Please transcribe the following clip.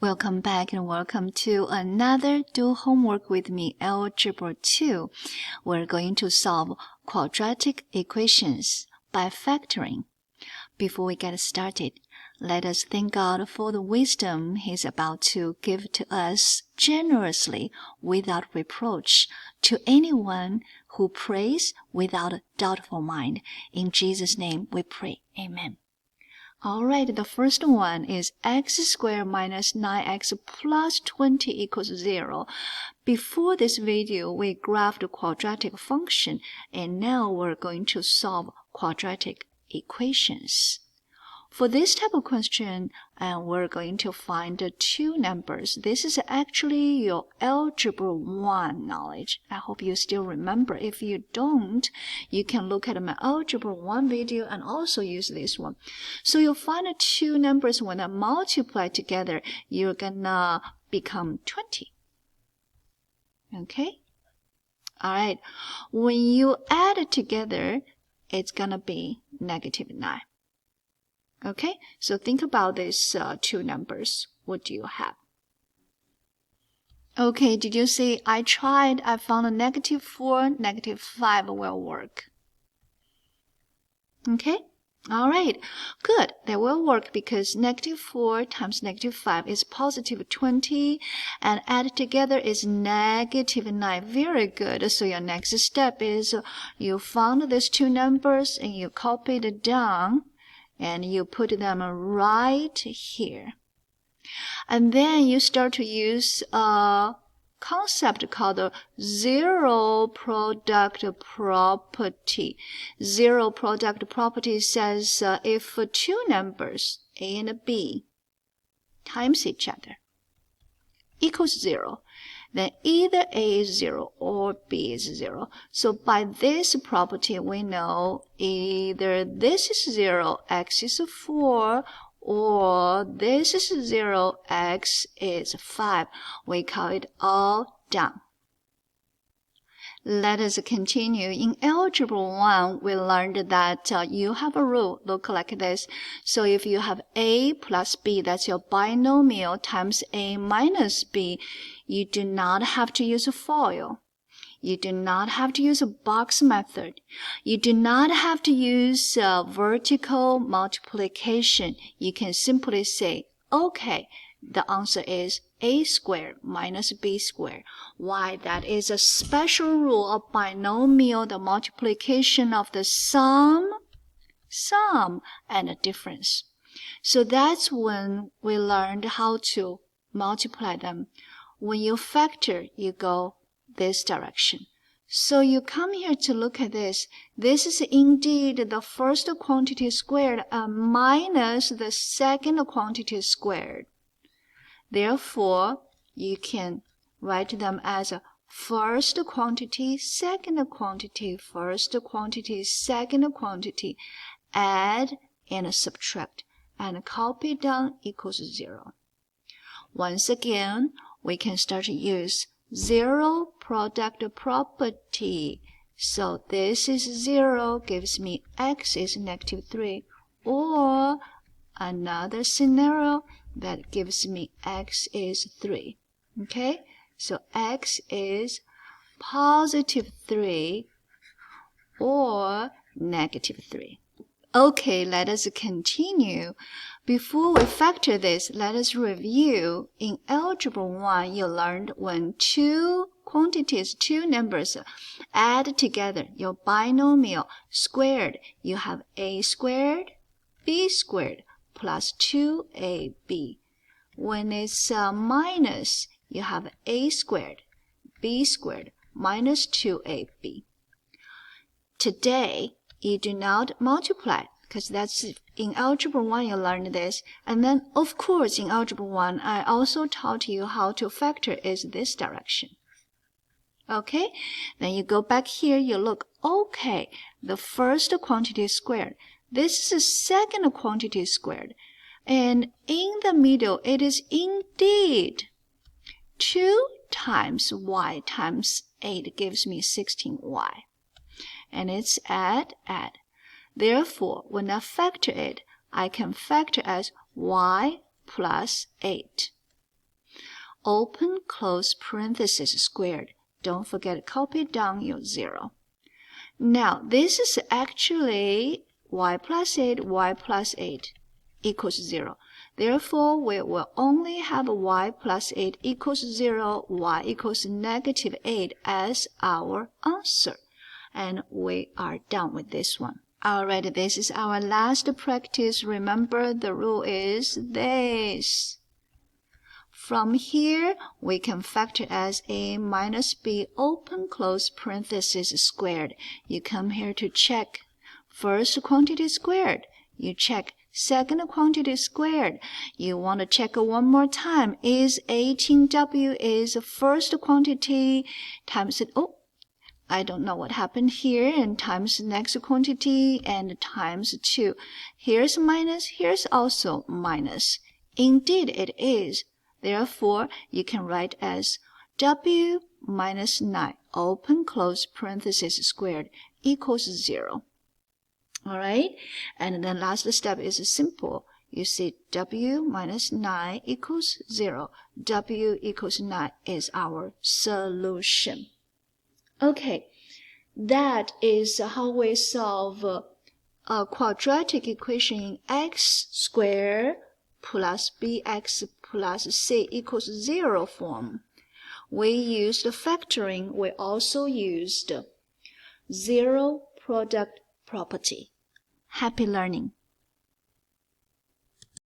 Welcome back and welcome to another Do Homework with Me Algebra 2. We're going to solve quadratic equations by factoring. Before we get started, let us thank God for the wisdom He's about to give to us generously without reproach to anyone who prays without a doubtful mind. In Jesus' name we pray. Amen. Alright, the first one is x squared minus 9x plus 20 equals 0. Before this video, we graphed a quadratic function, and now we're going to solve quadratic equations. For this type of question, we're going to find two numbers. This is actually your Algebra 1 knowledge. I hope you still remember. If you don't, you can look at my Algebra 1 video and also use this one. So you'll find two numbers when I multiply together, you're gonna become 20. Okay? Alright. When you add it together, it's gonna be negative 9. Okay, so think about these two numbers. What do you have? Okay, did you see I tried? I found a negative 4, negative 5 will work. Okay, all right, good. They will work because negative 4 times negative 5 is positive 20, and add together is negative 9. Very good. So your next step is you found these two numbers and you copied it down. And you put them right here. And then you start to use a concept called the zero product property. Zero product property says if two numbers, A and B, times each other equals 0, then either A is 0 or B is 0. So by this property, we know either this is 0, x is 4, or this is 0, x is 5. We call it all done. Let us continue. In Algebra 1, we learned that you have a rule, look like this. So if you have A plus B, that's your binomial times A minus B, you do not have to use a FOIL. You do not have to use a box method. You do not have to use vertical multiplication. You can simply say, okay, the answer is A squared minus B squared. Why? That is a special rule of binomial, the multiplication of the sum, and the difference. So that's when we learned how to multiply them. When you factor, you go this direction. So you come here to look at this. This is indeed the first quantity squared minus the second quantity squared. Therefore, you can write them as a first quantity, second quantity, first quantity, second quantity, add and subtract, and copy down equals 0. Once again, we can start to use zero product property. So this is 0, gives me x is negative 3, or another scenario that gives me x is 3. Okay, so x is positive 3 or negative 3. Okay, let us continue. Before we factor this, let us review. In Algebra 1, you learned when two quantities, two numbers add together, your binomial squared, you have A squared, B squared, plus 2AB. When it's minus, you have A squared, B squared, minus 2AB. Today, you do not multiply, because that's in Algebra 1 you learned this. And then, of course, in Algebra 1, I also taught you how to factor is this direction. Okay, then you go back here, you look, okay, the first quantity squared. This is the second quantity squared. And in the middle, it is indeed 2 times y times 8 gives me 16y. And it's add. Therefore, when I factor it, I can factor as y plus 8. open close parenthesis squared. Don't forget, copy down your 0. Now, this is actually y plus 8 equals 0. Therefore, we will only have y plus 8 equals 0, y equals negative 8 as our answer. And we are done with this one. Alright, this is our last practice. Remember, the rule is this. From here, we can factor as a minus b open close parenthesis squared. You come here to check first quantity squared. You check second quantity squared. You want to check one more time. Is 18w is first quantity times, I don't know what happened here, and times next quantity and times 2. Here's minus, here's also minus. Indeed, it is. Therefore, you can write as w minus 9 open close parenthesis squared equals 0. Alright, and then last step is simple. You see w minus 9 equals 0. W equals 9 is our solution. Okay, that is how we solve a quadratic equation in x squared plus bx plus c equals 0 form. We used factoring. We also used zero product property. Happy learning!